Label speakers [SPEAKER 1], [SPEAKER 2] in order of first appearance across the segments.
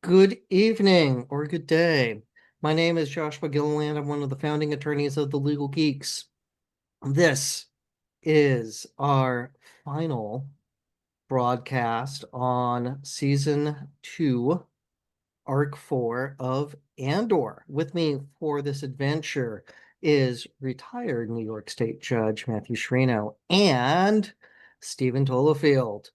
[SPEAKER 1] Good evening or good day. My name is Joshua Gilliland. I'm one of the founding attorneys of the Legal Geeks. This is our final broadcast on season two, arc four of Andor. With me for this adventure is retired New York State Judge Matthew Shrino and Stephen Tolafield.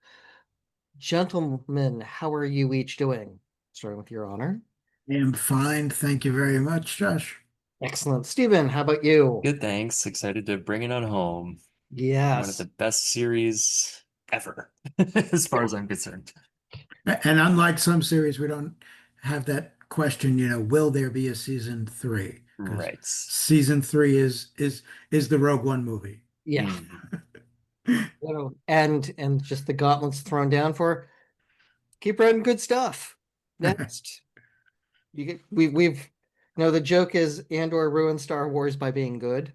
[SPEAKER 1] Gentlemen, how are you each doing? Starting with your honor.
[SPEAKER 2] Am fine. Thank you very much, Josh.
[SPEAKER 1] Excellent. Stephen, how about you?
[SPEAKER 3] Good, thanks. Excited to bring it on home. One of the
[SPEAKER 1] Yes.
[SPEAKER 3] best series ever, as far as I'm concerned.
[SPEAKER 2] And unlike some series, we don't have that question, will there be a season three? Because
[SPEAKER 3] Right.
[SPEAKER 2] season three is the Rogue One movie.
[SPEAKER 1] Yeah.
[SPEAKER 3] Mhm.
[SPEAKER 1] And just the gauntlets thrown down for keep writing good stuff. Next. We've the joke is Andor ruined Star Wars by being good.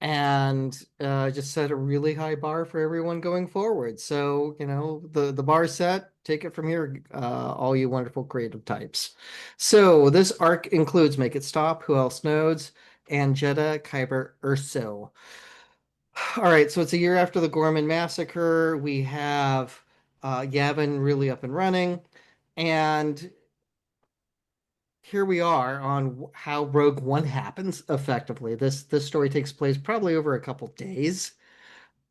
[SPEAKER 1] And just set a really high bar for everyone going forward. So, the bar's set. Take it from here, all you wonderful creative types. So this arc includes Make It Stop, Who Else Knows, and Jedha, Kyber, Erso. All right, so it's a year after the Gorman massacre. We have Yavin really up and running, and here we are on how Rogue One happens effectively. This story takes place probably over a couple days,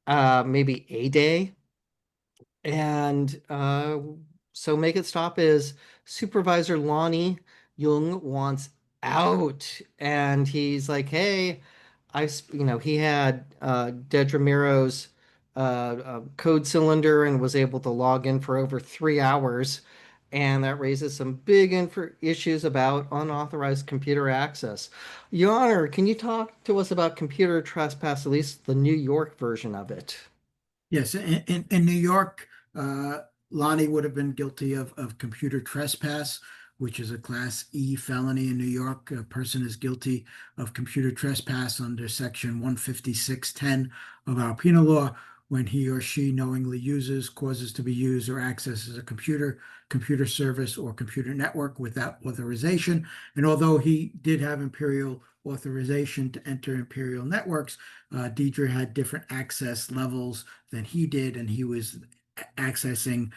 [SPEAKER 1] maybe a day. And so Make It Stop is Supervisor Lonnie Jung wants out. And he's like, hey, he had Dedra Miro's code cylinder and was able to log in for over 3 hours. And that raises some big issues about unauthorized computer access. Your Honor, can you talk to us about computer trespass, at least the New York version of it?
[SPEAKER 2] Yes, in New York, Lonnie would have been guilty of computer trespass, which is a Class E felony in New York. A person is guilty of computer trespass under Section 156.10 of our penal law when he or she knowingly uses, causes to be used, or accesses a computer service, or computer network without authorization. And although he did have imperial authorization to enter imperial networks, Deidre had different access levels than he did, and he was accessing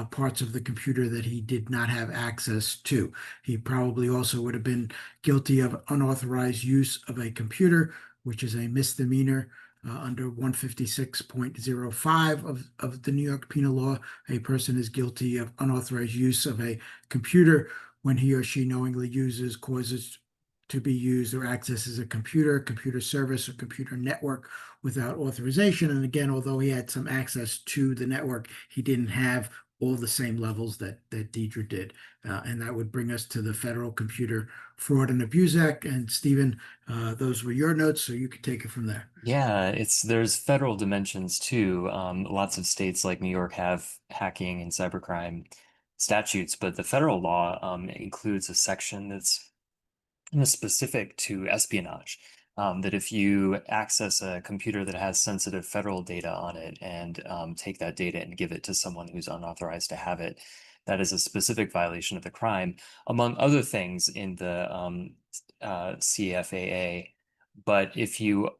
[SPEAKER 2] parts of the computer that he did not have access to. He probably also would have been guilty of unauthorized use of a computer, which is a misdemeanor under 156.05 of the New York Penal Law. A person is guilty of unauthorized use of a computer when he or she knowingly uses, causes to be used, or accesses a computer service, or computer network without authorization. And again, although he had some access to the network, he didn't have all the same levels that Deidre did. And that would bring us to the Federal Computer Fraud and Abuse Act. And Stephen, those were your notes, so you could take it from there.
[SPEAKER 3] Yeah, there's federal dimensions too. Lots of states like New York have hacking and cybercrime statutes, but the federal law includes a section that's specific to espionage. That if you access a computer that has sensitive federal data on it and take that data and give it to someone who's unauthorized to have it, that is a specific violation of the crime, among other things in the CFAA. But if you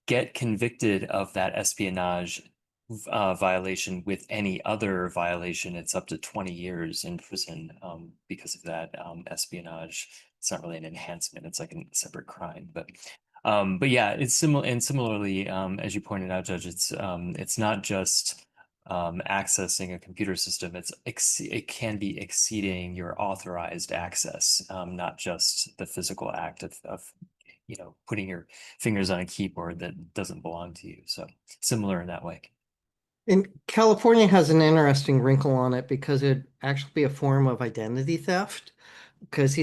[SPEAKER 3] get convicted of that espionage violation with any other violation, it's up to 20 years in prison because of that espionage. It's not really an enhancement; it's like a separate crime. But yeah, it's similar. And similarly, as you pointed out, Judge, it's not just accessing a computer system. It can be exceeding your authorized access, not just the physical act of putting your fingers on a keyboard that doesn't belong to you. So similar in that way.
[SPEAKER 1] And California has an interesting wrinkle on it because it'd actually be a form of identity theft because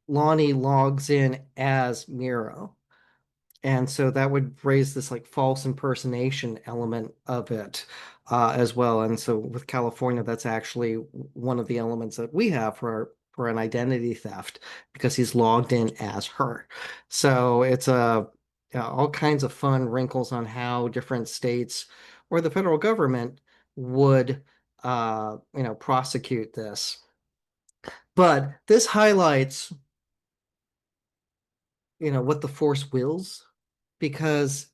[SPEAKER 1] Lonnie logs in as Miro. And so that would raise this like false impersonation element of it as well. And so with California, that's actually one of the elements that we have for an identity theft because he's logged in as her. So it's all kinds of fun wrinkles on how different states or the federal government would prosecute this. But this highlights, what the Force wills, because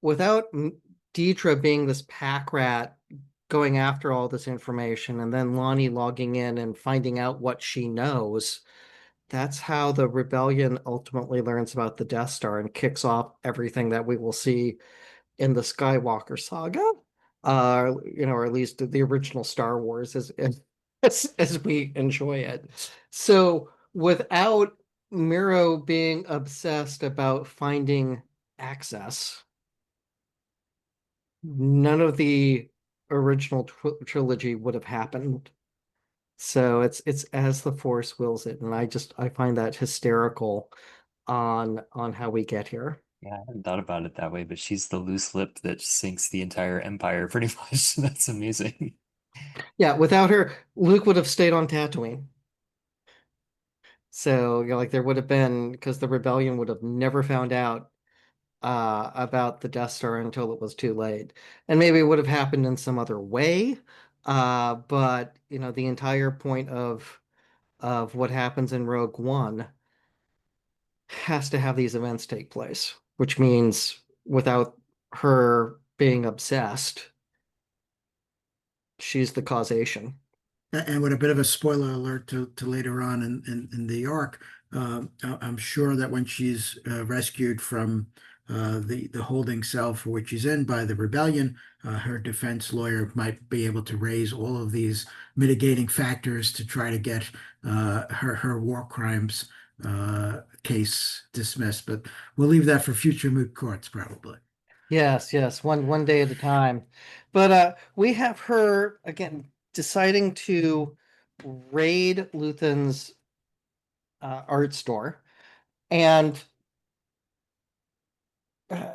[SPEAKER 1] without Deidre being this pack rat going after all this information and then Lonnie logging in and finding out what she knows, that's how the rebellion ultimately learns about the Death Star and kicks off everything that we will see in the Skywalker saga. Or at least the original Star Wars as we enjoy it. So without Miro being obsessed about finding access, none of the original trilogy would have happened. So it's as the Force wills it, and I find that hysterical on how we get here.
[SPEAKER 3] Yeah, I hadn't thought about it that way, but she's the loose lip that sinks the entire empire pretty much. That's amazing.
[SPEAKER 1] Yeah, without her, Luke would have stayed on Tatooine. So, like there would have been, because the rebellion would have never found out about the Death Star until it was too late. And maybe it would have happened in some other way. But the entire point of what happens in Rogue One has to have these events take place, which means without her being obsessed, she's the causation.
[SPEAKER 2] And with a bit of a spoiler alert to later on in the arc, I'm sure that when she's rescued from the holding cell for which she's in by the rebellion, her defense lawyer might be able to raise all of these mitigating factors to try to get her war crimes case dismissed. But we'll leave that for future moot courts, probably.
[SPEAKER 1] Yes, yes, one day at a time. But we have her again deciding to raid Luthen's art store, and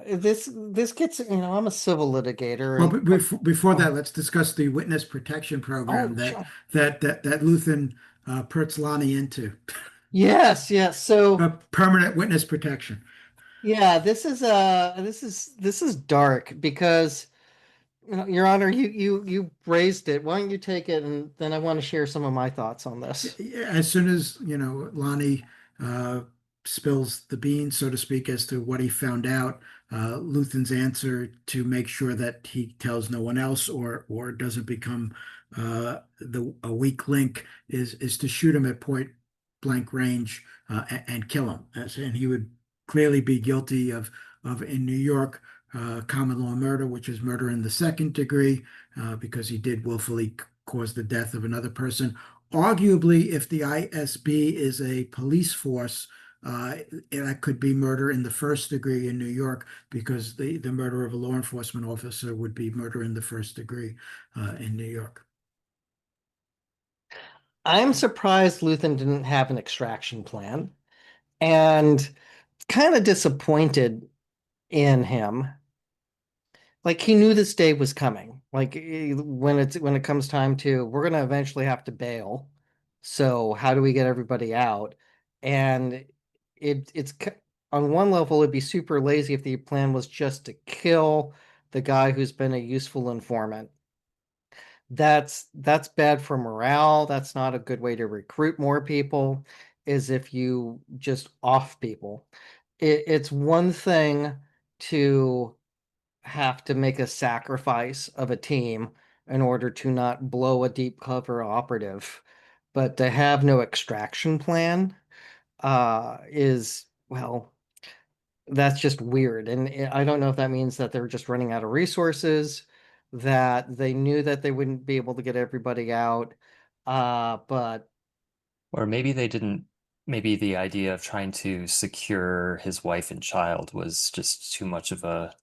[SPEAKER 1] this gets, I'm a civil litigator,
[SPEAKER 2] Well,
[SPEAKER 1] and
[SPEAKER 2] but before
[SPEAKER 1] oh,
[SPEAKER 2] that, let's discuss the witness protection program
[SPEAKER 1] oh,
[SPEAKER 2] that
[SPEAKER 1] sure.
[SPEAKER 2] Luthen puts Lonnie into.
[SPEAKER 1] Yes, yes. So
[SPEAKER 2] Permanent witness protection.
[SPEAKER 1] yeah, this is dark because Your Honor, you raised it. Why don't you take it, and then I want to share some of my thoughts on this.
[SPEAKER 2] As soon as, Lonnie uh, spills the beans, so to speak, as to what he found out, Luthen's answer to make sure that he tells no one else or doesn't become a weak link is to shoot him at point blank range and kill him. And he would clearly be guilty of in New York common law murder, which is murder in the second degree, because he did willfully cause the death of another person. Arguably, if the ISB is a police force, that could be murder in the first degree in New York, because the murder of a law enforcement officer would be murder in the first degree in New York.
[SPEAKER 1] I'm surprised Luthen didn't have an extraction plan, and kind of disappointed in him. Like he knew this day was coming. Like when it comes time to, we're gonna eventually have to bail. So how do we get everybody out? And on one level, it'd be super lazy if the plan was just to kill the guy who's been a useful informant. That's bad for morale. That's not a good way to recruit more people, is if you just off people. It's one thing to have to make a sacrifice of a team in order to not blow a deep cover operative, but to have no extraction plan is, well, that's just weird. And I don't know if that means that they're just running out of resources, that they knew that they wouldn't be able to get everybody out. But
[SPEAKER 3] Or maybe they didn't, maybe the idea of trying to secure his wife and child was just too much of a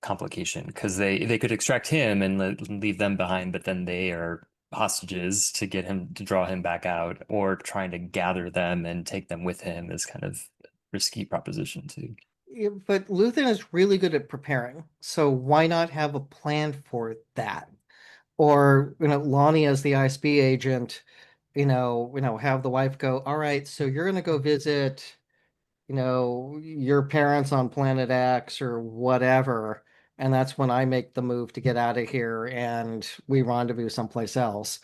[SPEAKER 3] complication because they could extract him and leave them behind, but then they are hostages to get him to draw him back out, or trying to gather them and take them with him is kind of risky proposition too.
[SPEAKER 1] but Luthen is really good at preparing. So why not have a plan for that? Or, Lonnie as the ISB agent, have the wife go, all right, so you're gonna go visit, your parents on planet X or whatever. And that's when I make the move to get out of here and we rendezvous someplace else.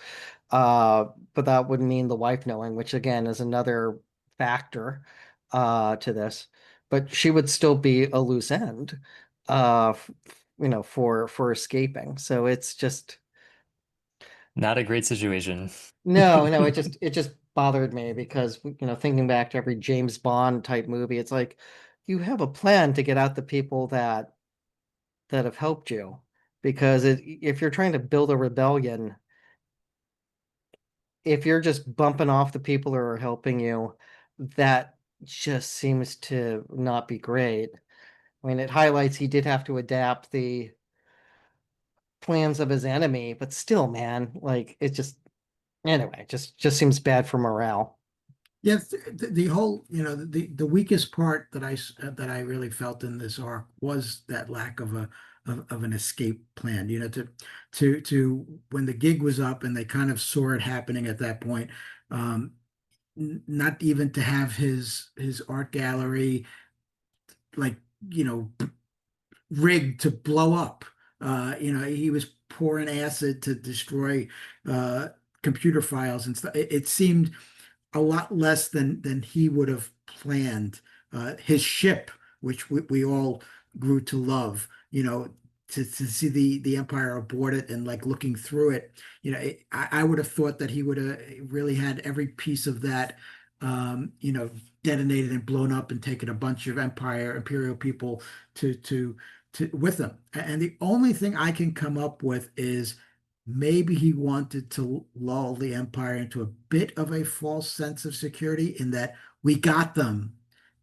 [SPEAKER 1] Uh, but that would mean the wife knowing, which again is another factor to this. But she would still be a loose end, for escaping. So it's just
[SPEAKER 3] Not a great situation.
[SPEAKER 1] no, it just bothered me because thinking back to every James Bond type movie, it's like you have a plan to get out the people that have helped you. Because if you're trying to build a rebellion, if you're just bumping off the people who are helping you, that just seems to not be great. I mean, it highlights he did have to adapt the plans of his enemy, but still, man, like it just anyway, just seems bad for morale.
[SPEAKER 2] Yeah, the whole, the weakest part that I really felt in this arc was that lack of of an escape plan. To when the gig was up and they kind of saw it happening at that point, not even to have his art gallery like you know rigged to blow up. He was pouring acid to destroy uh, computer files and stuff. It seemed a lot less than he would have planned. His ship, which we all grew to love, to see the Empire aboard it and like looking through it, I would have thought that he would have really had every piece of that, detonated and blown up and taken a bunch of Imperial people to with him. And the only thing I can come up with is maybe he wanted to lull the Empire into a bit of a false sense of security in that we got them,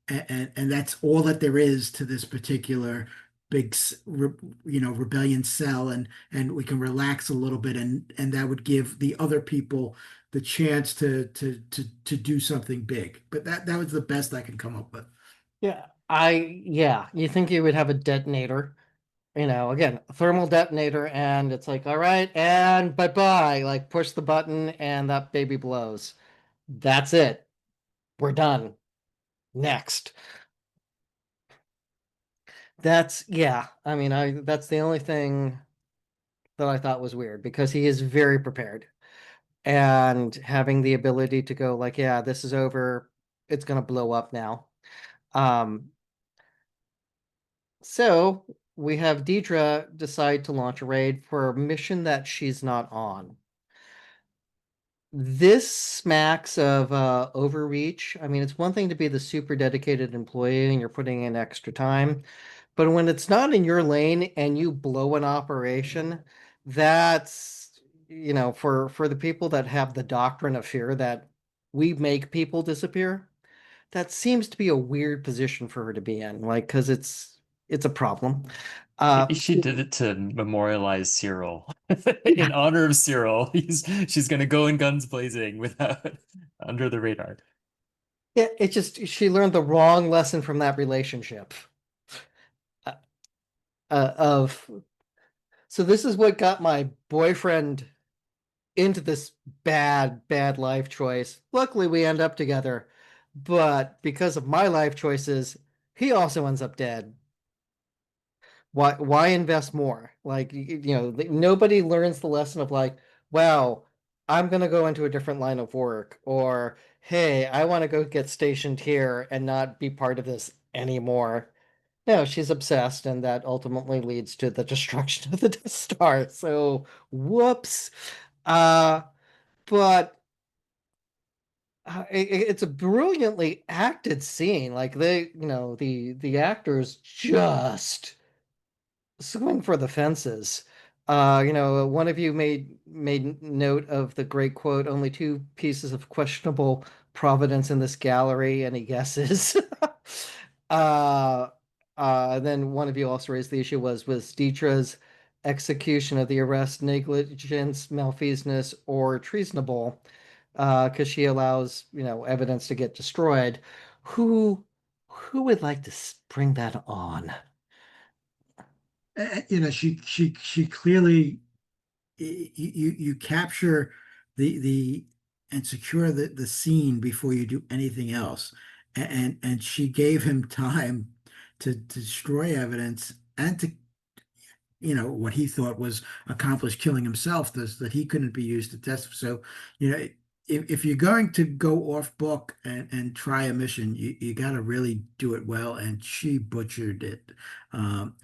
[SPEAKER 2] and that's all that there is to this particular big, rebellion cell, and we can relax a little bit, and that would give the other people the chance to do something big. But that was the best I could come up with.
[SPEAKER 1] Yeah, you think you would have a detonator, again, a thermal detonator, and it's like, all right, and bye-bye, like push the button and that baby blows. That's it. We're done. Next. Yeah, I mean, that's the only thing that I thought was weird because he is very prepared and having the ability to go like, yeah, this is over. It's gonna blow up now. Um, so we have Deidre decide to launch a raid for a mission that she's not on. This smacks of overreach. I mean, it's one thing to be the super dedicated employee and you're putting in extra time, but when it's not in your lane and you blow an operation, that's, for the people that have the doctrine of fear that we make people disappear, that seems to be a weird position for her to be in, like, because it's a problem. Uh,
[SPEAKER 3] She did it to memorialize Cyril. In honor of Cyril. She's gonna go in guns blazing without under the radar.
[SPEAKER 1] yeah, it just she learned the wrong lesson from that relationship. Uh, of So this is what got my boyfriend into this bad life choice. Luckily, we end up together, but because of my life choices, he also ends up dead. Why invest more? Like, nobody learns the lesson of like, wow, I'm gonna go into a different line of work, or hey, I want to go get stationed here and not be part of this anymore. No, she's obsessed, and that ultimately leads to the destruction of the Death Star. So, whoops. Uh, but it's a brilliantly acted scene. Like the actors just swing for the fences. One of you made note of the great quote, only two pieces of questionable providence in this gallery, any guesses? uh then one of you also raised the issue was Dietra's execution of the arrest negligence, malfeasance, or treasonable, because she allows, evidence to get destroyed. Who who would like to bring that on?
[SPEAKER 2] She clearly you capture the and secure the scene before you do anything else, and she gave him time to destroy evidence and to what he thought was accomplished killing himself, that he couldn't be used to test. So, if you're going to go off book and try a mission, you got to really do it well. And she butchered it. And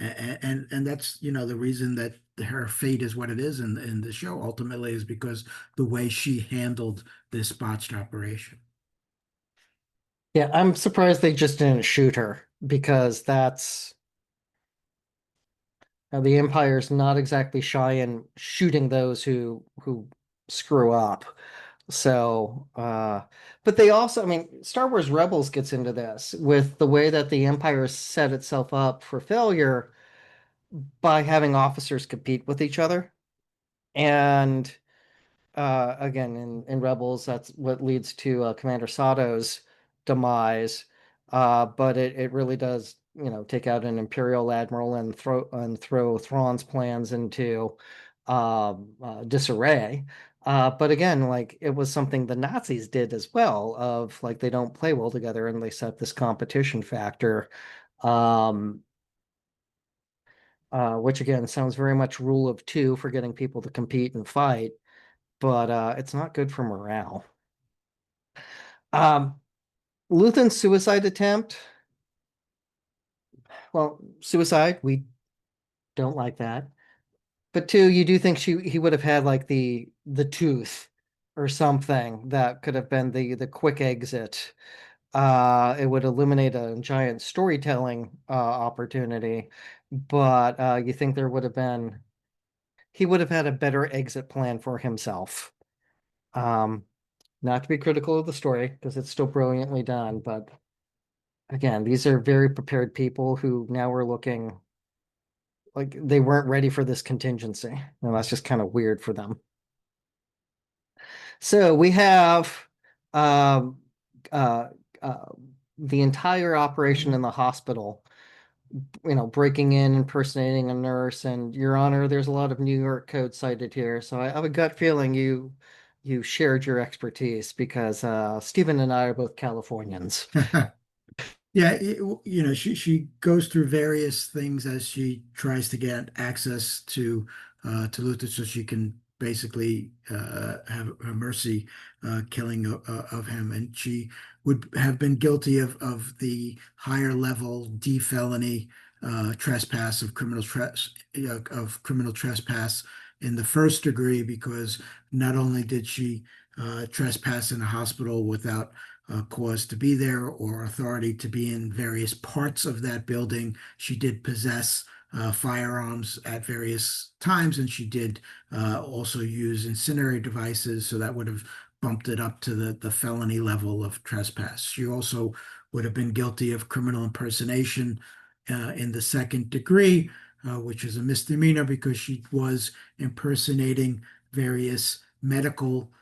[SPEAKER 2] that's, the reason that her fate is what it is in the show ultimately is because the way she handled this botched operation.
[SPEAKER 1] Yeah, I'm surprised they just didn't shoot her because that's the Empire's not exactly shy in shooting those who screw up. So, but they also, I mean, Star Wars Rebels gets into this with the way that the Empire set itself up for failure by having officers compete with each other. And again, in Rebels, that's what leads to Commander Sato's demise. But it really does, take out an Imperial admiral and throw Thrawn's plans into disarray. But again, like it was something the Nazis did as well, of like they don't play well together and they set this competition factor. Um, which again sounds very much rule of two for getting people to compete and fight, but it's not good for morale. Um, Luthen's suicide attempt. Well, suicide, we don't like that. But two, you do think he would have had like the tooth or something that could have been the quick exit. It would eliminate a giant storytelling opportunity, but you think there would have been he would have had a better exit plan for himself. Um, Not to be critical of the story because it's still brilliantly done, but again, these are very prepared people who now are looking like they weren't ready for this contingency. And that's just kind of weird for them. So we have um, uh, uh, the entire operation in the hospital, breaking in, impersonating a nurse. And Your Honor, there's a lot of New York code cited here. So I have a gut feeling you shared your expertise because Stephen and I are both Californians.
[SPEAKER 2] Yeah, she goes through various things as she tries to get access to Luther, so she can basically have a mercy killing of him, and she would have been guilty of the higher level D felony trespass of criminal trespass in the first degree because not only did she trespass in a hospital without cause to be there or authority to be in various parts of that building. She did possess firearms at various times, and she did also use incendiary devices, so that would have bumped it up to the felony level of trespass. She also would have been guilty of criminal impersonation in the second degree, which is a misdemeanor because she was impersonating various medical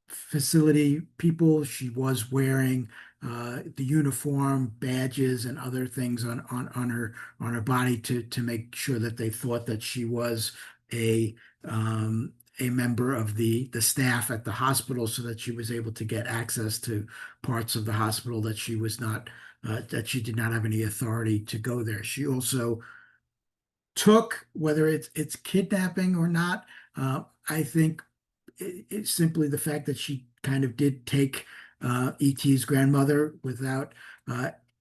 [SPEAKER 2] facility people. She was wearing the uniform, badges, and other things on her body to make sure that they thought that she was a a member of the staff at the hospital, so that she was able to get access to parts of the hospital that she did not have any authority to go there. She also took, whether it's kidnapping or not, I think it's simply the fact that she kind of did take E.T.'s grandmother without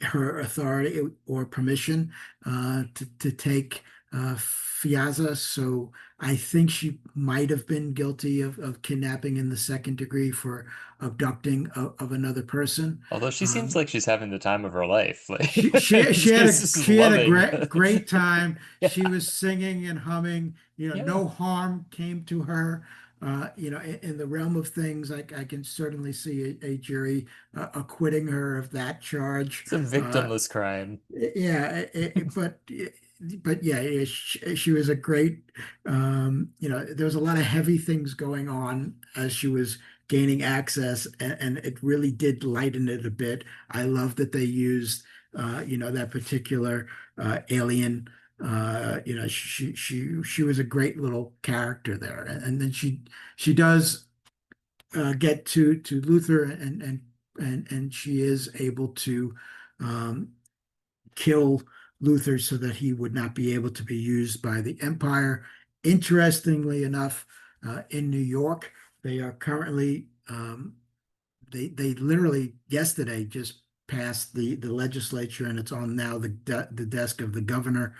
[SPEAKER 2] her authority or permission to take Fiaza. So I think she might have been guilty of kidnapping in the second degree for abducting of another person.
[SPEAKER 3] Although she seems
[SPEAKER 2] Um,
[SPEAKER 3] like she's having the time of her life. Like just
[SPEAKER 2] she had a
[SPEAKER 3] loving.
[SPEAKER 2] great time. She
[SPEAKER 3] Yeah.
[SPEAKER 2] was singing and humming.
[SPEAKER 3] Yeah.
[SPEAKER 2] No harm came to her. In the realm of things, I can certainly see a jury acquitting her of that charge.
[SPEAKER 3] It's a
[SPEAKER 2] Uh,
[SPEAKER 3] victimless crime.
[SPEAKER 2] yeah, but yeah, she was a great. There was a lot of heavy things going on as she was gaining access, and it really did lighten it a bit. I love that they used, that particular alien. She was a great little character there, and then she does get to Luther, and she is able to um, kill Luther so that he would not be able to be used by the Empire. Interestingly enough, in New York, they are currently they literally yesterday just passed the legislature, and it's on now the desk of the governor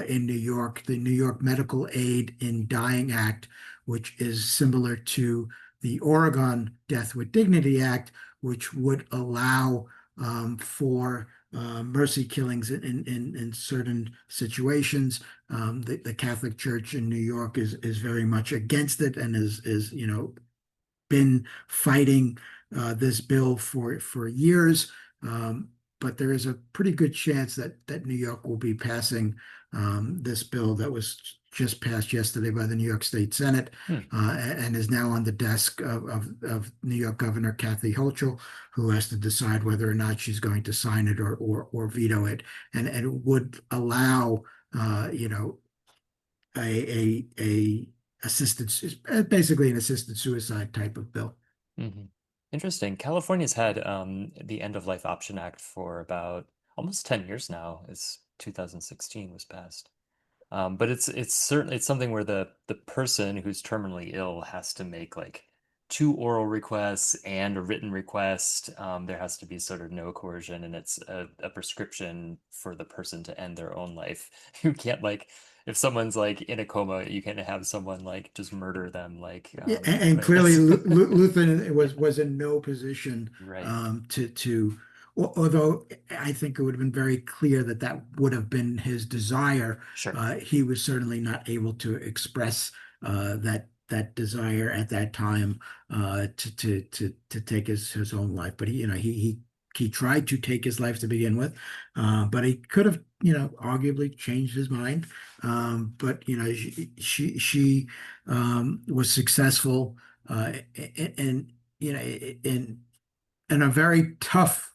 [SPEAKER 2] in New York, the New York Medical Aid in Dying Act, which is similar to the Oregon Death with Dignity Act, which would allow for mercy killings in certain situations. The Catholic Church in New York is very much against it and is been fighting this bill for years. But there is a pretty good chance that New York will be passing this bill that was just passed yesterday by the New York State Senate
[SPEAKER 3] Hmm.
[SPEAKER 2] and is now on the desk of New York Governor Kathy Hochul, who has to decide whether or not she's going to sign it or veto it. And it would allow, a assisted, basically an assisted suicide type of bill.
[SPEAKER 3] Hmm. Interesting. California's had the End of Life Option Act for about almost 10 years now. It's 2016 was passed. But it's certainly it's something where the person who's terminally ill has to make like two oral requests and a written request. There has to be sort of no coercion, and it's a prescription for the person to end their own life. You can't like if someone's like in a coma, you can't have someone like just murder them like
[SPEAKER 2] Yeah, and
[SPEAKER 3] right.
[SPEAKER 2] clearly
[SPEAKER 3] That's
[SPEAKER 2] Luther was in no position
[SPEAKER 3] right.
[SPEAKER 2] although I think it would have been very clear that that would have been his desire.
[SPEAKER 3] Sure.
[SPEAKER 2] He was certainly not able to express that desire at that time to take his own life. But he tried to take his life to begin with, but he could have arguably changed his mind. But she was successful in in a very tough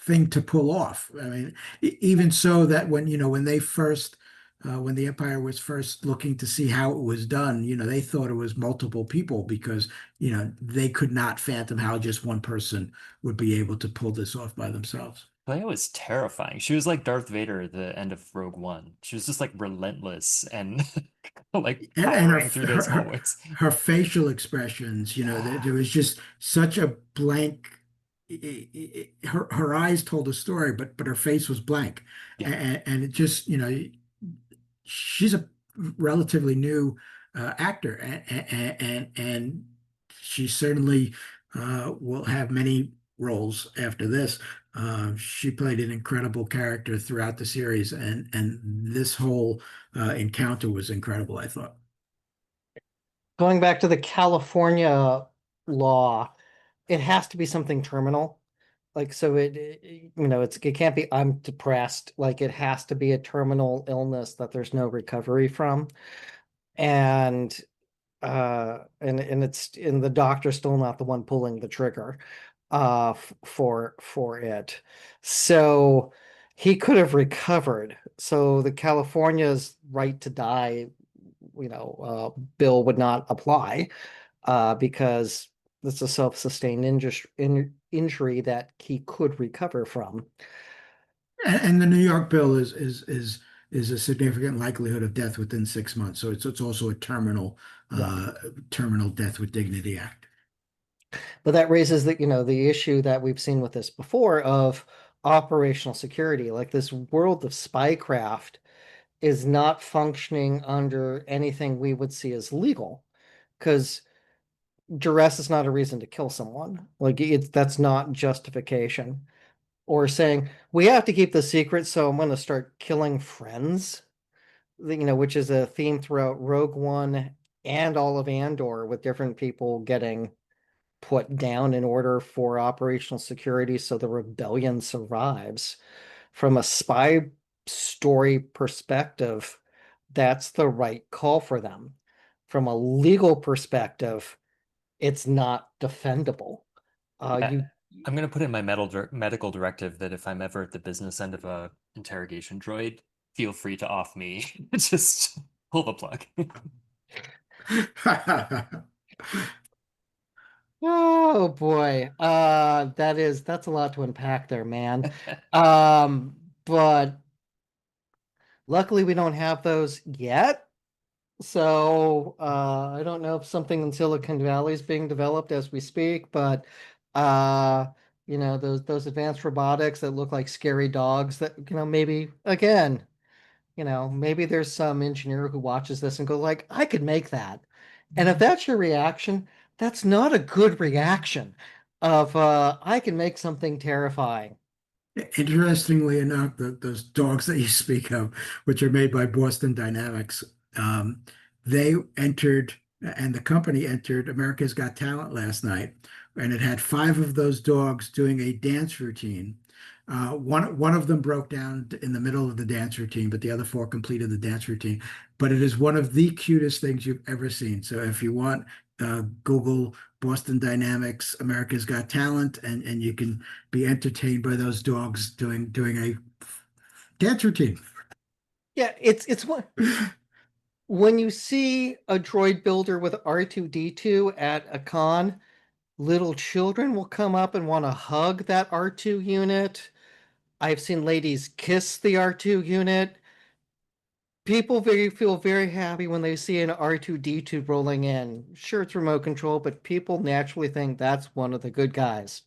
[SPEAKER 2] thing to pull off. I mean, even so that when they first when the Empire was first looking to see how it was done, they thought it was multiple people because they could not fathom how just one person would be able to pull this off by themselves.
[SPEAKER 3] Leia was terrifying. She was like Darth Vader at the end of Rogue One. She was just like relentless and like
[SPEAKER 2] And
[SPEAKER 3] powering through those hallways.
[SPEAKER 2] her facial expressions,
[SPEAKER 3] Yeah.
[SPEAKER 2] there was just such a blank. Her eyes told a story, but her face was blank,
[SPEAKER 3] Yeah.
[SPEAKER 2] and it just she's a relatively new actor, and she certainly will have many roles after this. She played an incredible character throughout the series, and this whole encounter was incredible, I thought.
[SPEAKER 1] Going back to the California law, it has to be something terminal. Like, so it can't be, I'm depressed. Like, it has to be a terminal illness that there's no recovery from. And and the doctor's still not the one pulling the trigger for it. So he could have recovered. So the California's right to die, bill would not apply because it's a self-sustained injury that he could recover from.
[SPEAKER 2] And the New York bill is a significant likelihood of death within 6 months. So it's also a
[SPEAKER 1] Yeah.
[SPEAKER 2] terminal death with dignity act.
[SPEAKER 1] But that raises the issue that we've seen with this before of operational security. Like, this world of spycraft is not functioning under anything we would see as legal because duress is not a reason to kill someone. Like, that's not justification. Or saying we have to keep the secret, so I'm going to start killing friends. Which is a theme throughout Rogue One and all of Andor, with different people getting put down in order for operational security so the rebellion survives. From a spy story perspective, that's the right call for them. From a legal perspective, it's not defendable.
[SPEAKER 3] Yeah.
[SPEAKER 1] You
[SPEAKER 3] I'm gonna put in my medical directive that if I'm ever at the business end of a interrogation droid, feel free to off me. Just pull the plug.
[SPEAKER 1] Oh boy. That's a lot to unpack there, man. Um but luckily we don't have those yet. So I don't know if something in Silicon Valley is being developed as we speak, but uh, those advanced robotics that look like scary dogs that, maybe again, maybe there's some engineer who watches this and go like, I could make that. And if that's your reaction, that's not a good reaction of I can make something terrifying.
[SPEAKER 2] Interestingly enough, those dogs that you speak of, which are made by Boston Dynamics, um, they entered, and the company entered America's Got Talent last night, and it had five of those dogs doing a dance routine. One of them broke down in the middle of the dance routine, but the other four completed the dance routine. But it is one of the cutest things you've ever seen. So if you want, Google Boston Dynamics, America's Got Talent, and you can be entertained by those dogs doing a dance routine.
[SPEAKER 1] Yeah, it's what when you see a droid builder with R2D2 at a con, little children will come up and want to hug that R2 unit. I've seen ladies kiss the R2 unit. People feel very happy when they see an R2D2 rolling in. Sure, it's remote control, but people naturally think that's one of the good guys.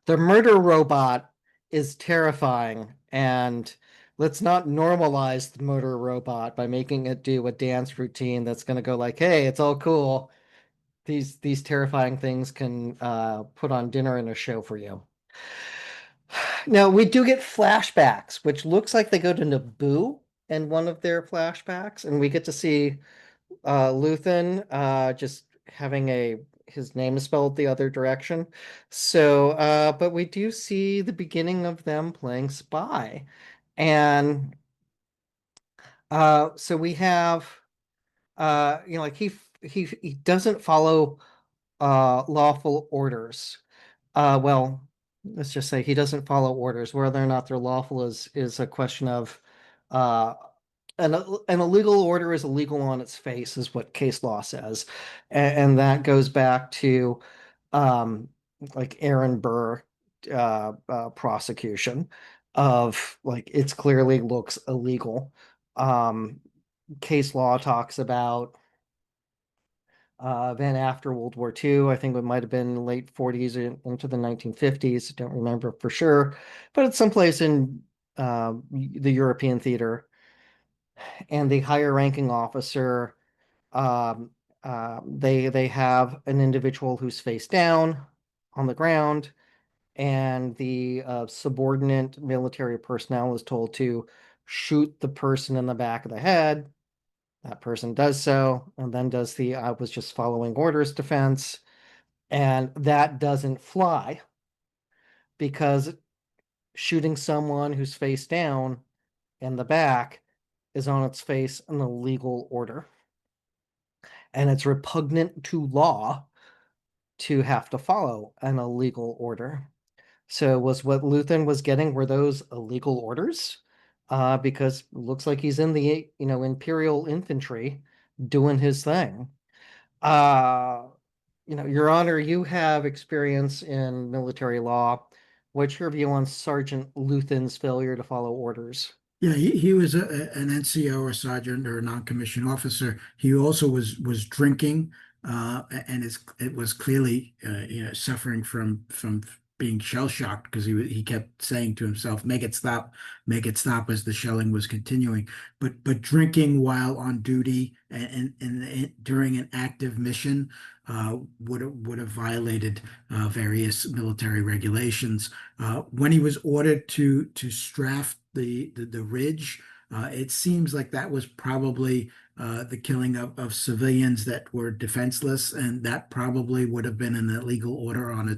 [SPEAKER 1] The murder robot is terrifying, and let's not normalize the murder robot by making it do a dance routine that's going to go like, "Hey, it's all cool. These terrifying things can put on dinner and a show for you." Now, we do get flashbacks, which looks like they go to Naboo in one of their flashbacks, and we get to see Luthen just having his name is spelled the other direction. So, but we do see the beginning of them playing spy. And so we have, like he doesn't follow lawful orders. Well, let's just say he doesn't follow orders. Whether or not they're lawful is a question of uh, an illegal order is illegal on its face, is what case law says, and that goes back to um, like Aaron Burr prosecution of like it's clearly looks illegal. Um, Case law talks about then after World War II, I think it might have been late 40s into the 1950s. I don't remember for sure, but it's someplace in the European theater. And the higher ranking officer, um, they have an individual who's face down on the ground, and the subordinate military personnel is told to shoot the person in the back of the head. That person does so, and then does the "I was just following orders" defense, and that doesn't fly because shooting someone who's face down in the back is on its face an illegal order, and it's repugnant to law to have to follow an illegal order. So was what Luthen was getting were those illegal orders? Because it looks like he's in the Imperial infantry doing his thing. Uh, Your Honor, you have experience in military law. What's your view on Sergeant Luthen's failure to follow orders?
[SPEAKER 2] Yeah, he was an NCO or sergeant or a non-commissioned officer. He also was drinking, and it was clearly suffering from being shell shocked because he kept saying to himself, make it stop," as the shelling was continuing. But drinking while on duty and during an active mission would have violated various military regulations. When he was ordered to strafe the ridge, it seems like that was probably the killing of civilians that were defenseless, and that probably would have been an illegal order on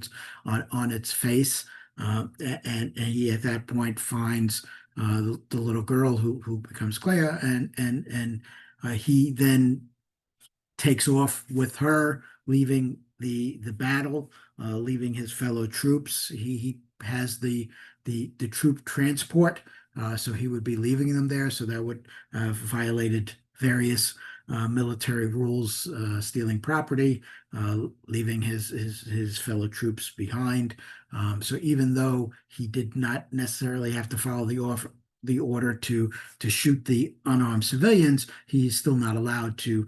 [SPEAKER 2] its face. And he at that point finds the little girl who becomes Clea, and he then takes off with her, leaving the battle, leaving his fellow troops. He has the troop transport, so he would be leaving them there. So that would have violated various military rules, stealing property, leaving his fellow troops behind. So even though he did not necessarily have to follow the order to shoot the unarmed civilians, he's still not allowed to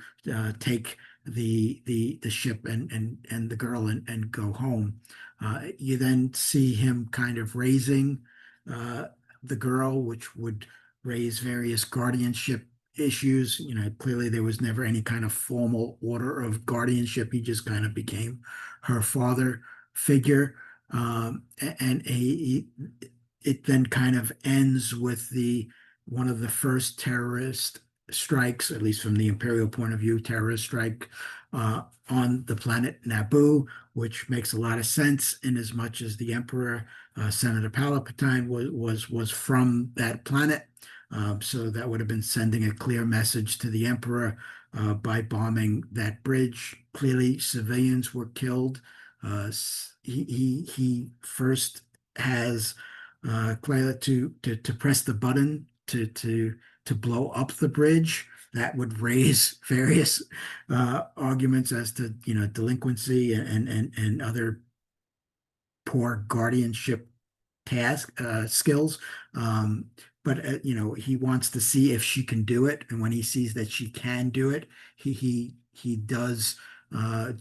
[SPEAKER 2] take the ship and the girl and go home. You then see him kind of raising uh, the girl, which would raise various guardianship issues. You know, clearly there was never any kind of formal order of guardianship. He just kind of became her father figure. And it then kind of ends with the one of the first terrorist strikes, at least from the Imperial point of view, terrorist strike on the planet Naboo, which makes a lot of sense in as much as the Emperor, Senator Palpatine, was from that planet. So that would have been sending a clear message to the Emperor by bombing that bridge. Clearly, civilians were killed. He first has Clayla to press the button to blow up the bridge. That would raise various arguments as to delinquency and other poor guardianship task skills. Um, but he wants to see if she can do it, and when he sees that she can do it, he does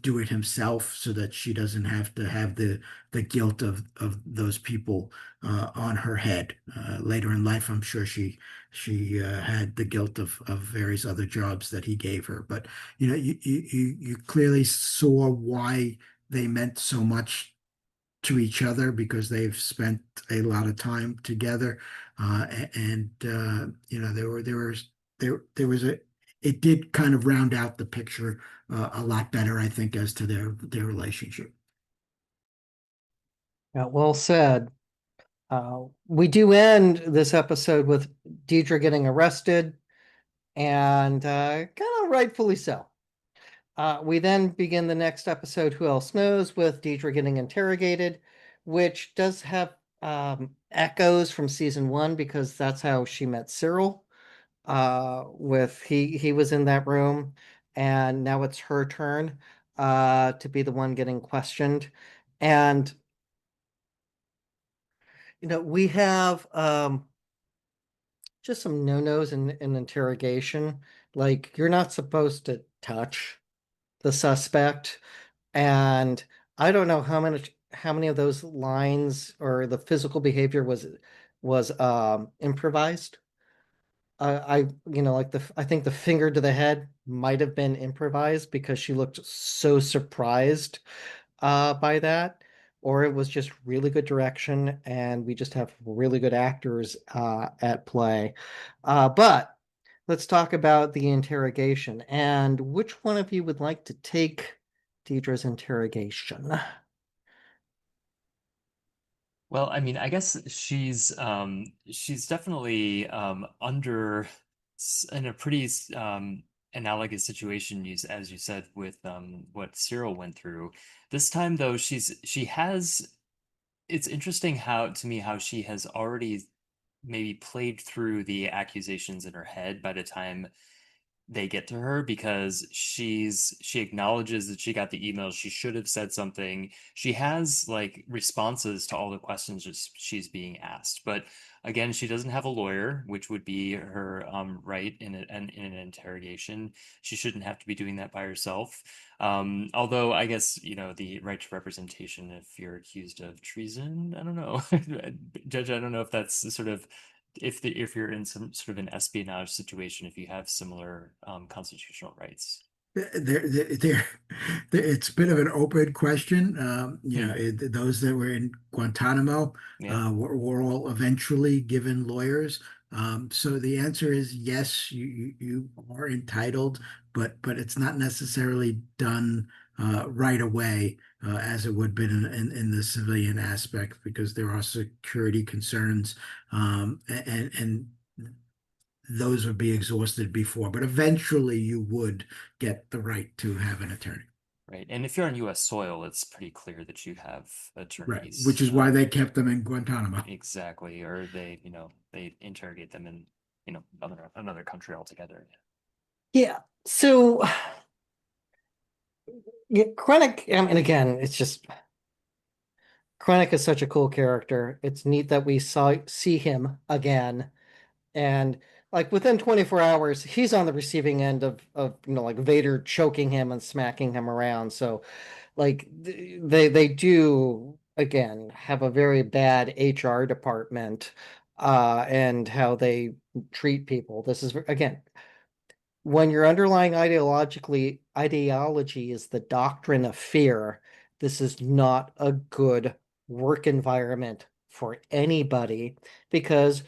[SPEAKER 2] do it himself so that she doesn't have to have the guilt of those people on her head. Later in life, I'm sure she had the guilt of various other jobs that he gave her. But you clearly saw why they meant so much to each other because they've spent a lot of time together. And there was a it did kind of round out the picture a lot better, I think, as to their relationship.
[SPEAKER 1] Yeah, well said. We do end this episode with Deidre getting arrested, and kind of rightfully so. We then begin the next episode, Who Else Knows, with Deidre getting interrogated, which does have echoes from season one because that's how she met Cyril. With he was in that room, and now it's her turn to be the one getting questioned. And we have just some no-nos in interrogation. Like, you're not supposed to touch the suspect. And I don't know how many of those lines or the physical behavior was improvised. I think the finger to the head might have been improvised because she looked so surprised by that, or it was just really good direction, and we just have really good actors at play. But let's talk about the interrogation, and which one of you would like to take Deidre's interrogation?
[SPEAKER 3] Well, I mean, I guess she's definitely in a pretty analogous situation, as you said, with what Cyril went through. This time though, she has it's interesting how she has already maybe played through the accusations in her head by the time they get to her, because she acknowledges that she got the email. She should have said something. She has like responses to all the questions that she's being asked. But again, she doesn't have a lawyer, which would be her right in an interrogation. She shouldn't have to be doing that by herself. Although I guess, the right to representation if you're accused of treason, I don't know. Judge, I don't know if that's sort of if you're in some sort of an espionage situation, if you have similar constitutional rights.
[SPEAKER 2] It's a bit of an open question.
[SPEAKER 3] Hmm.
[SPEAKER 2] Those that were in Guantanamo
[SPEAKER 3] Yeah.
[SPEAKER 2] were all eventually given lawyers. So the answer is yes, you are entitled, but it's not necessarily done right away as it would be in the civilian aspect because there are security concerns and those would be exhausted before, but eventually you would get the right to have an attorney.
[SPEAKER 3] Right. And if you're on US soil, it's pretty clear that you have
[SPEAKER 2] Right.
[SPEAKER 3] attorneys.
[SPEAKER 2] Which is why they kept them in Guantanamo.
[SPEAKER 3] Exactly. Or they interrogate them in, another country altogether.
[SPEAKER 1] Yeah. So, yeah, Krennic, and again, it's just Krennic is such a cool character. It's neat that we see him again, and like within 24 hours, he's on the receiving end of like Vader choking him and smacking him around. So like they do again have a very bad HR department and how they treat people. This is again when your underlying ideology is the doctrine of fear, this is not a good work environment for anybody because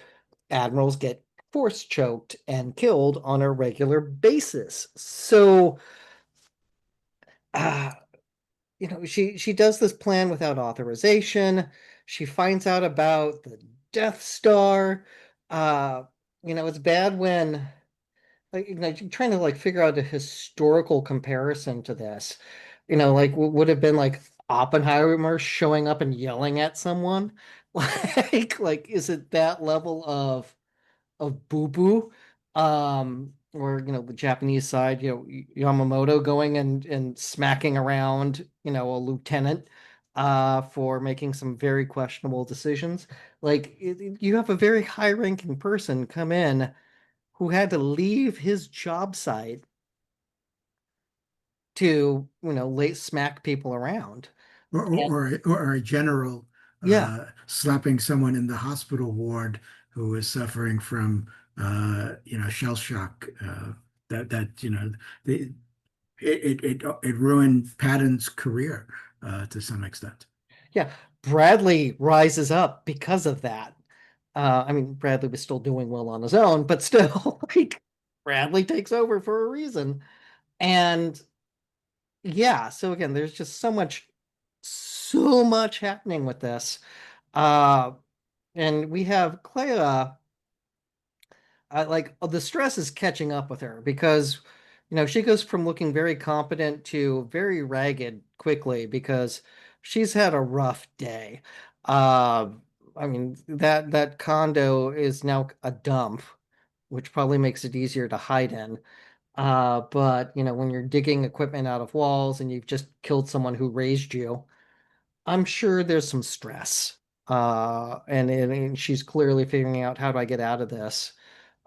[SPEAKER 1] admirals get force choked and killed on a regular basis. So, uh, she does this plan without authorization. She finds out about the Death Star. Uh, it's bad when like trying to like figure out a historical comparison to this. Like would have been like Oppenheimer showing up and yelling at someone. Like is it that level of boo-boo? Or the Japanese side, Yamamoto going and smacking around, a lieutenant for making some very questionable decisions. Like you have a very high-ranking person come in who had to leave his job site to, late smack people around. And
[SPEAKER 2] Or a general
[SPEAKER 1] yeah,
[SPEAKER 2] slapping someone in the hospital ward who is suffering from shell shock. That the, it ruined Patton's career to some extent.
[SPEAKER 1] yeah. Bradley rises up because of that. I mean, Bradley was still doing well on his own, but still, like, Bradley takes over for a reason. And yeah, so again, there's just so much happening with this. Uh, and we have Clea the stress is catching up with her because she goes from looking very competent to very ragged quickly because she's had a rough day. Uh, I mean that condo is now a dump, which probably makes it easier to hide in. But when you're digging equipment out of walls and you've just killed someone who raised you, I'm sure there's some stress. And she's clearly figuring out how do I get out of this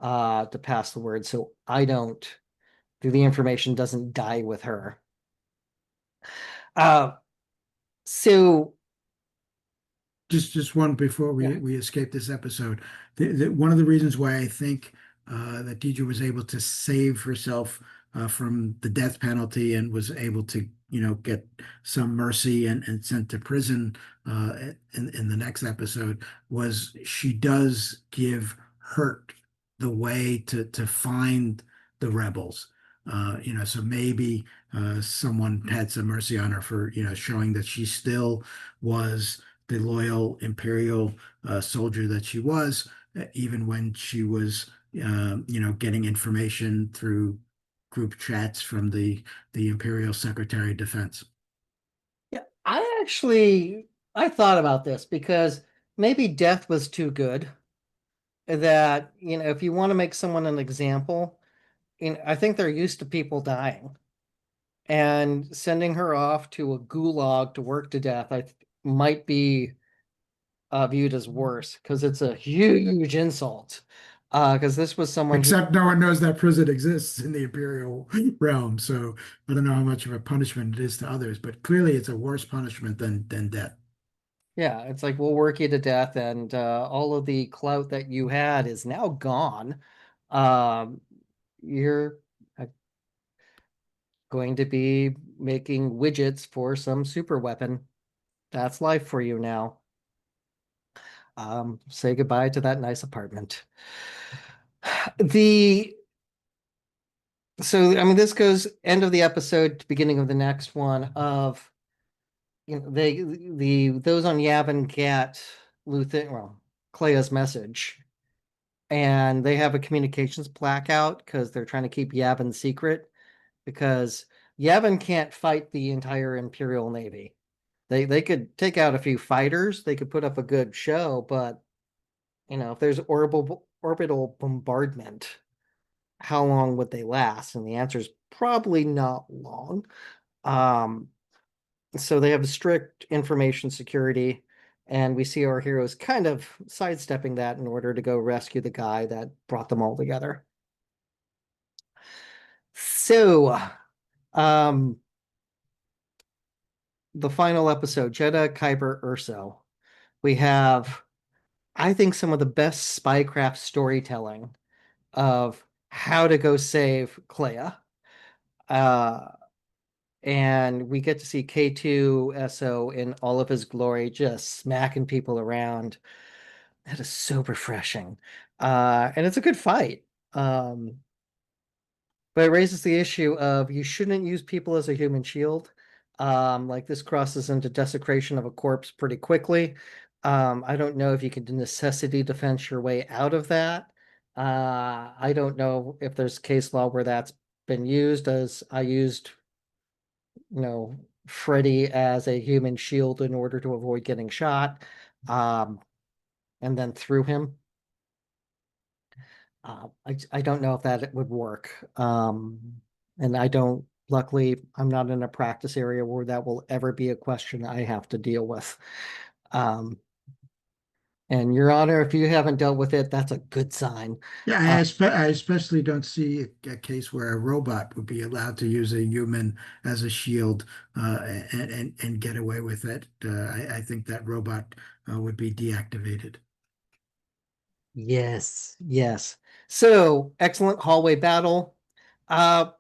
[SPEAKER 1] to pass the word so I don't, the information doesn't die with her. Uh, so
[SPEAKER 2] Just one before
[SPEAKER 1] yeah,
[SPEAKER 2] we escape this episode. One of the reasons why I think that Deidre was able to save herself from the death penalty and was able to, get some mercy and sent to prison in the next episode was she does give Hurt the way to find the rebels. So maybe someone had some mercy on her for, showing that she still was the loyal imperial soldier that she was, even when she was, getting information through group chats from the Imperial Secretary of Defense.
[SPEAKER 1] yeah, I thought about this because maybe death was too good. That if you want to make someone an example, I think they're used to people dying. And sending her off to a gulag to work to death, might be viewed as worse because it's a huge insult. Because this was someone who,
[SPEAKER 2] Except no one knows that prison exists in the Imperial realm, so I don't know how much of a punishment it is to others, but clearly it's a worse punishment than death.
[SPEAKER 1] yeah, it's like we'll work you to death, and all of the clout that you had is now gone. Um, you're uh, going to be making widgets for some super weapon. That's life for you now. Say goodbye to that nice apartment. The So I mean this goes end of the episode to beginning of the next one of those on Yavin get Luthen Clea's message and they have a communications blackout because they're trying to keep Yavin secret because Yavin can't fight the entire Imperial Navy. They could take out a few fighters, they could put up a good show, but if there's orbital bombardment, how long would they last? And the answer is probably not long. Um, so they have a strict information security, and we see our heroes kind of sidestepping that in order to go rescue the guy that brought them all together. So, um, the final episode, Jedha, Kyber, Erso. We have, I think, some of the best spycraft storytelling of how to go save Clea. Uh, and we get to see K2SO in all of his glory, just smacking people around. That is so refreshing. And it's a good fight. Um, but it raises the issue of you shouldn't use people as a human shield. Like this crosses into desecration of a corpse pretty quickly. I don't know if you can necessity defense your way out of that. I don't know if there's case law where that's been used, as I used, you know, Freddy as a human shield in order to avoid getting shot, um, and then threw him. I don't know if that would work. And I don't, luckily, I'm not in a practice area where that will ever be a question I have to deal with. Um, and Your Honor, if you haven't dealt with it, that's a good sign.
[SPEAKER 2] Yeah,
[SPEAKER 1] Uh,
[SPEAKER 2] I especially don't see a case where a robot would be allowed to use a human as a shield and get away with it. I think that robot would be deactivated.
[SPEAKER 1] yes, yes. So, excellent hallway battle. Uh,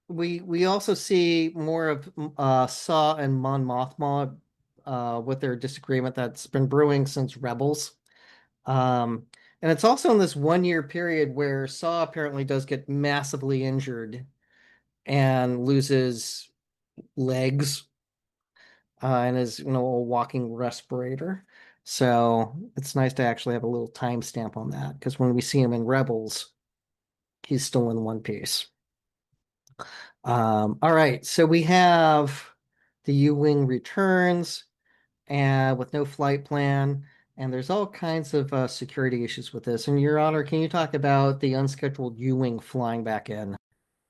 [SPEAKER 1] we also see more of Saw and Mon Mothma with their disagreement that's been brewing since Rebels. Um, and it's also in this 1 year period where Saw apparently does get massively injured and loses legs, and is, a walking respirator. So it's nice to actually have a little timestamp on that, because when we see him in Rebels, he's still in one piece. All right, so we have the U-Wing returns and with no flight plan, and there's all kinds of security issues with this. And Your Honor, can you talk about the unscheduled U-Wing flying back in?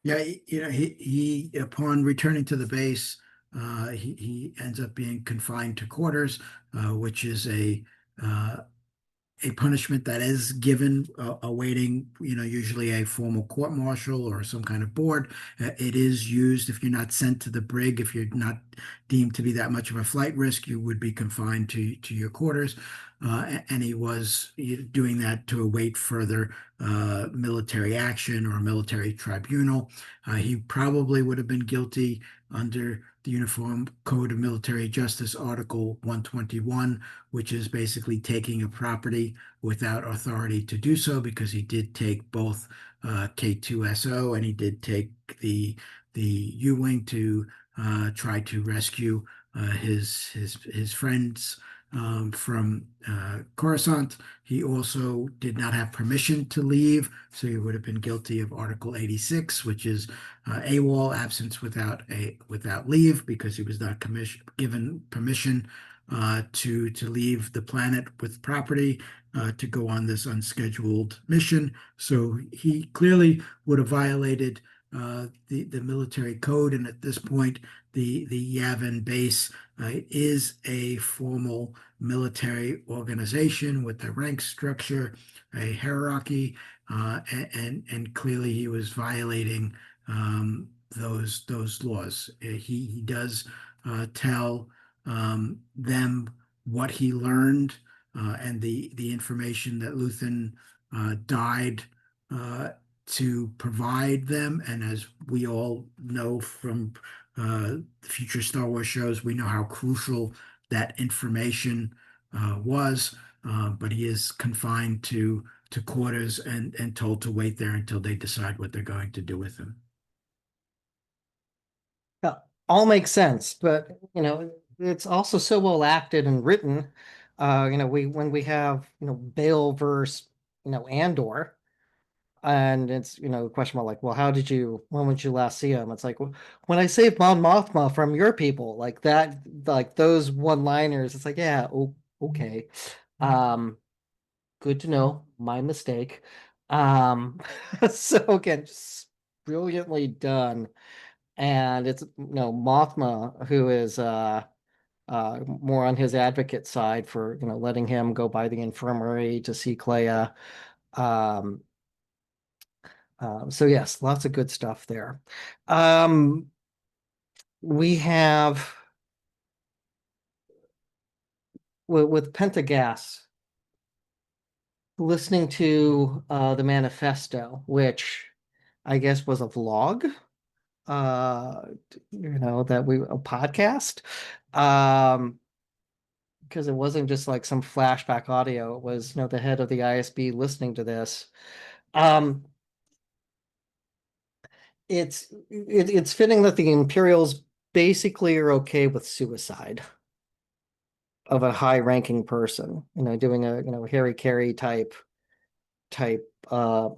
[SPEAKER 2] Yeah, he upon returning to the base, he ends up being confined to quarters, which is uh, a punishment that is given awaiting, usually a formal court martial or some kind of board. It is used if you're not sent to the brig, if you're not deemed to be that much of a flight risk, you would be confined to your quarters. And he was doing that to await further military action or a military tribunal. He probably would have been guilty under the Uniform Code of Military Justice, Article 121, which is basically taking a property without authority to do so, because he did take both K2SO and he did take the U-Wing to try to rescue his friends from Coruscant. He also did not have permission to leave, so he would have been guilty of Article 86, which is AWOL, absence without leave, because he was not given permission to leave the planet with property to go on this unscheduled mission. So he clearly would have violated the military code, and at this point, the Yavin base is a formal military organization with a rank structure, a hierarchy, and clearly he was violating those laws. He does tell them what he learned and the information that Luthen died uh, to provide them. And as we all know from the future Star Wars shows, we know how crucial that information was. But he is confined to quarters and told to wait there until they decide what they're going to do with him.
[SPEAKER 1] Yeah, all makes sense, but it's also so well acted and written. We when we have Bale versus Andor, and it's a question about like, well, when would you last see him? It's like, well, when I saved Mon Mothma from your people, like that, like those one-liners. It's like, yeah, okay, um, good to know, my mistake. Um, so again, just brilliantly done. And it's Mothma who is more on his advocate side for letting him go by the infirmary to see Clea. Um, so yes, lots of good stuff there. Um, we have with Pentagas listening to the manifesto, which I guess was a vlog, uh, that we a podcast. Um, because it wasn't just like some flashback audio. It was, the head of the ISB listening to this. Um, it's fitting that the Imperials basically are okay with suicide of a high-ranking person, doing a Harry Carey type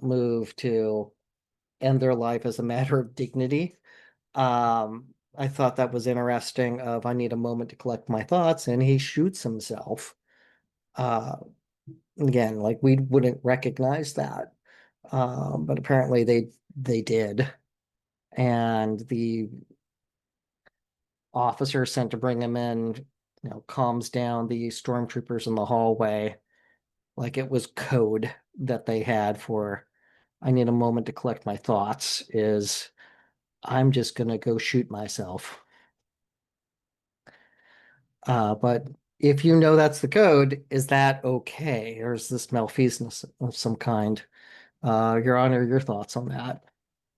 [SPEAKER 1] move to end their life as a matter of dignity. I thought that was interesting. Of I need a moment to collect my thoughts, and he shoots himself. Uh, Again, like we wouldn't recognize that, but apparently they did, and the officer sent to bring him in, calms down the stormtroopers in the hallway, like it was code that they had for I need a moment to collect my thoughts. Is I'm just gonna go shoot myself. But if you know that's the code, is that okay, or is this malfeasance of some kind? Your Honor, your thoughts on that?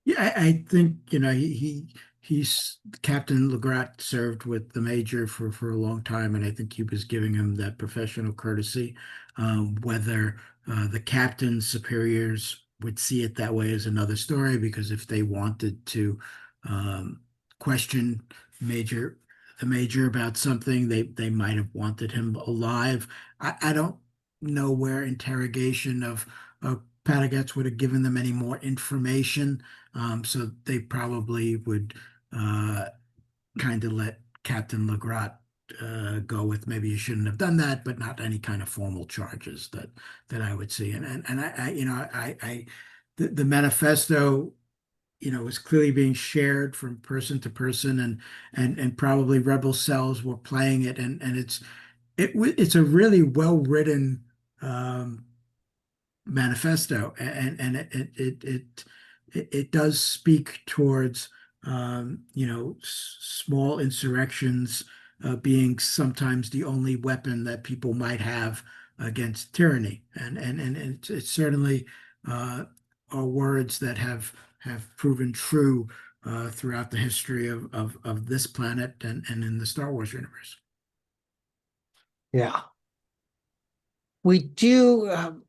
[SPEAKER 2] Yeah, I think he's Captain Legrat served with the Major for a long time, and I think he was giving him that professional courtesy. Whether the captain's superiors would see it that way is another story, because if they wanted to um, question Major the Major about something, they might have wanted him alive. I don't know where interrogation of Patagots would have given them any more information. So they probably would uh, kind of let Captain Legrat go with maybe you shouldn't have done that, but not any kind of formal charges that I would see. And the manifesto, was clearly being shared from person to person, and probably rebel cells were playing it, and it's a really well written um, manifesto, and it does speak towards small insurrections being sometimes the only weapon that people might have against tyranny, and it's certainly uh, are words that have proven true throughout the history of this planet and in the Star Wars universe.
[SPEAKER 1] Yeah. We do.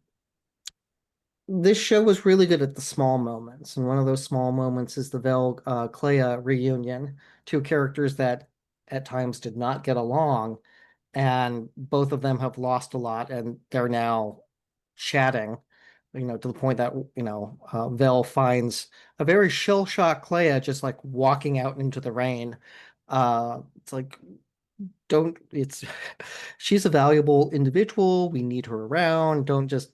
[SPEAKER 1] This show was really good at the small moments, and one of those small moments is the Vel Clea reunion. Two characters that at times did not get along, and both of them have lost a lot, and they're now chatting. To the point that Vel finds a very shell-shocked Clea just like walking out into the rain. It's like don't it's she's a valuable individual. We need her around. Don't just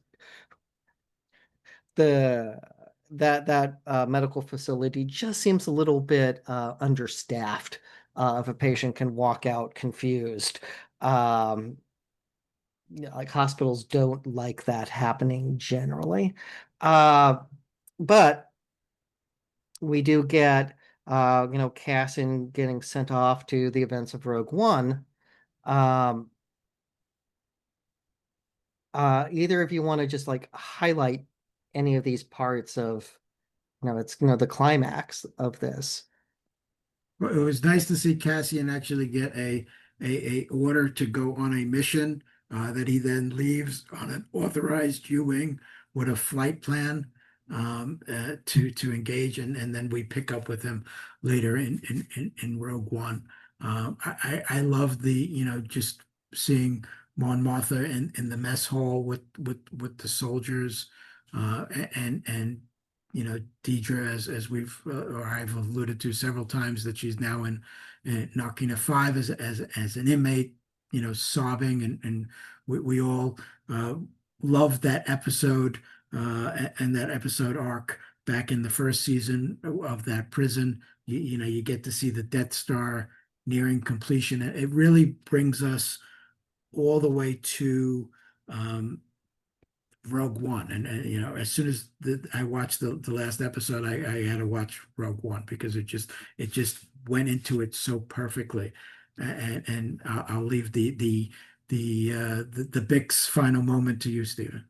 [SPEAKER 1] the that medical facility just seems a little bit understaffed. If a patient can walk out confused, um, like hospitals don't like that happening generally. Uh, but we do get Cassin getting sent off to the events of Rogue One. Um, Either of you want to just like highlight any of these parts of it's the climax of this.
[SPEAKER 2] Well, it was nice to see Cassian actually get a order to go on a mission that he then leaves on an authorized U-wing with a flight plan to engage, and then we pick up with him later in Rogue One. I love the just seeing Mon Mothma in the mess hall with the soldiers and Deidre, as we've or I've alluded to several times, that she's now in Narkina 5 as an inmate, sobbing, and we all love that episode and that episode arc back in the first season of that prison. You know, you get to see the Death Star nearing completion. It really brings us all the way to um, Rogue One. You know, as soon as I watched the last episode, I had to watch Rogue One because it just went into it so perfectly. And I'll leave the Bix final moment to you, Stephen.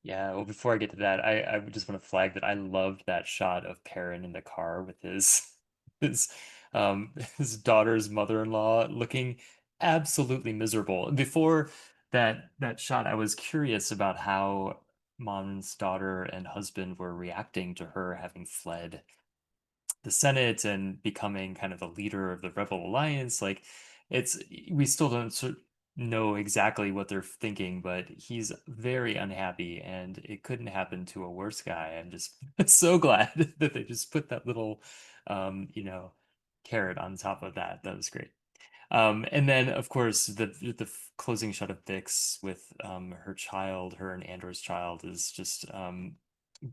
[SPEAKER 3] Yeah, well, before I get to that, I would just want to flag that I loved that shot of Perrin in the car with his his his daughter's mother-in-law looking absolutely miserable. Before that shot, I was curious about how Mon's daughter and husband were reacting to her having fled the Senate and becoming kind of the leader of the Rebel Alliance. Like, it's we still don't know exactly what they're thinking, but he's very unhappy, and it couldn't happen to a worse guy. I'm just so glad that they just put that little, you know, carrot on top of that. That was great. And then, of course, the closing shot of Bix with her child, her and Andor's child, is just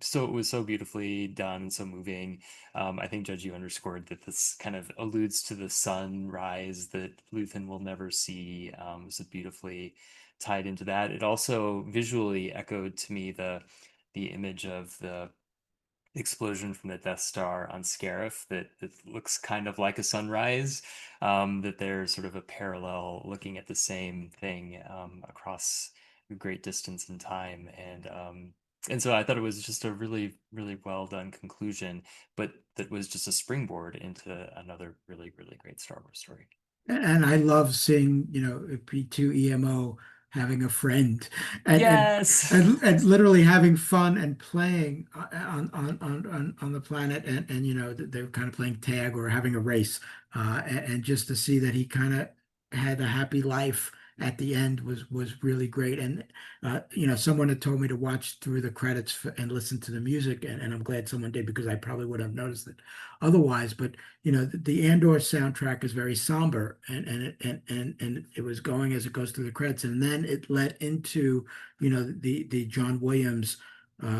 [SPEAKER 3] so it was so beautifully done, so moving. I think Judge, you underscored that this kind of alludes to the sunrise that Luthen will never see. So beautifully tied into that. It also visually echoed to me the image of the explosion from the Death Star on Scarif that looks kind of like a sunrise. That they're sort of a parallel, looking at the same thing across a great distance in time, and so I thought it was just a really, really well done conclusion, but that was just a springboard into another really, really great Star Wars story.
[SPEAKER 2] And I love seeing, you know, P2 EMO having a friend and
[SPEAKER 3] Yes.
[SPEAKER 2] and literally having fun and playing on the planet and you know they're kind of playing tag or having a race and just to see that he kind of had a happy life at the end was really great. And you know, someone had told me to watch through the credits and listen to the music, and I'm glad someone did because I probably would have noticed it otherwise. But you know, the Andor soundtrack is very somber, and it was going as it goes through the credits, and then it led into, you know, the John Williams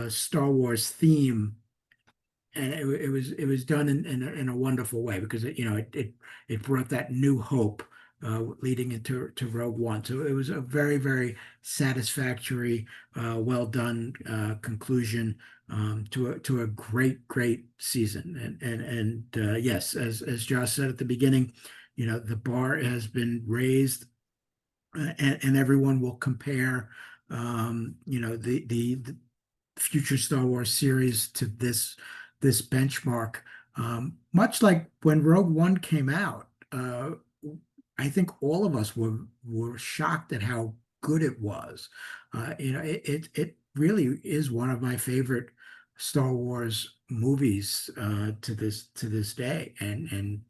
[SPEAKER 2] Star Wars theme, and it was done in a wonderful way because you know it brought that new hope leading into to Rogue One. So it was a very very satisfactory, well done conclusion to a great season. And yes, as Josh said at the beginning, you know the bar has been raised, and everyone will compare, you know, the future Star Wars series to this benchmark. Much like when Rogue One came out, I think all of us were shocked at how good it was. You know, it really is one of my favorite Star Wars movies to this day. And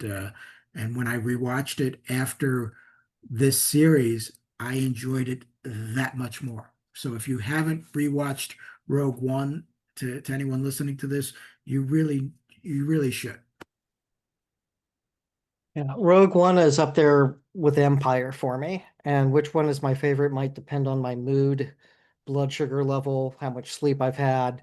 [SPEAKER 2] when I rewatched it after this series, I enjoyed it that much more. So if you haven't rewatched Rogue One, to anyone listening to this, you really should.
[SPEAKER 1] Yeah, Rogue One is up there with Empire for me, and which one is my favorite might depend on my mood, blood sugar level, how much sleep I've had,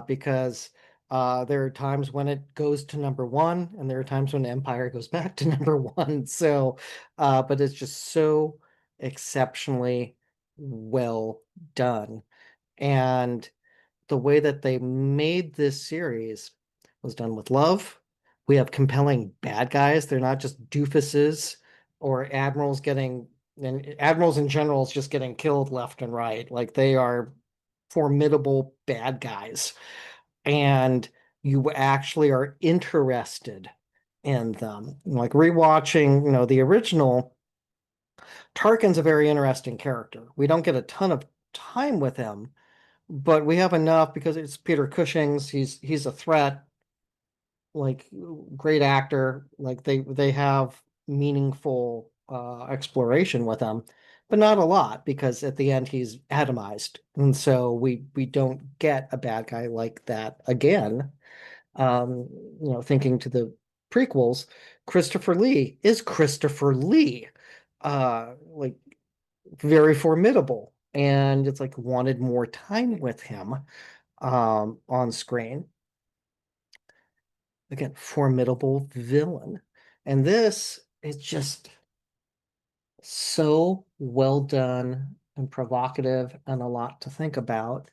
[SPEAKER 1] because there are times when it goes to number one, and there are times when Empire goes back to number one. So, but it's just so exceptionally well done, and the way that they made this series was done with love. We have compelling bad guys. They're not just doofuses or admirals getting, and admirals and generals just getting killed left and right. Like they are formidable bad guys. And you actually are interested in them. Like rewatching, the original, Tarkin's a very interesting character. We don't get a ton of time with him, but we have enough because it's Peter Cushing's. He's a threat, like great actor. Like they have meaningful exploration with him, but not a lot because at the end he's atomized, and so we don't get a bad guy like that again. Um, thinking to the prequels, Christopher Lee is Christopher Lee, like very formidable and it's like wanted more time with him on screen. Again, formidable villain. And this is just so well done and provocative and a lot to think about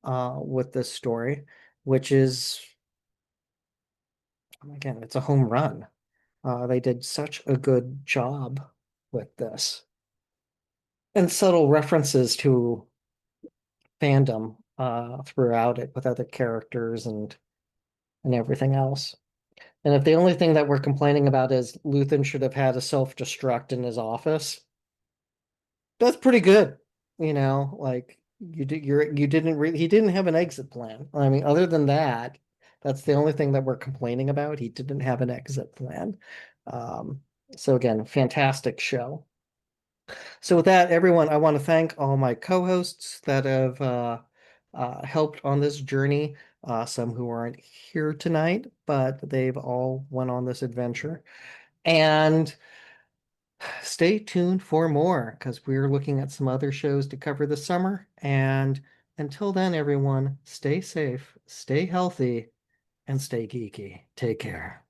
[SPEAKER 1] with this story, which is, again, it's a home run. They did such a good job with this. And subtle references to fandom throughout it with other characters and everything else. And if the only thing that we're complaining about is Luthen should have had a self-destruct in his office, that's pretty good. Like you didn't really he didn't have an exit plan. I mean, other than that, that's the only thing that we're complaining about. He didn't have an exit plan. Um, so again, fantastic show. So with that, everyone, I want to thank all my co-hosts that have helped on this journey. Some who aren't here tonight, but they've all went on this adventure. And stay tuned for more because we're looking at some other shows to cover this summer. And until then, everyone, stay safe, stay healthy, and stay geeky. Take care.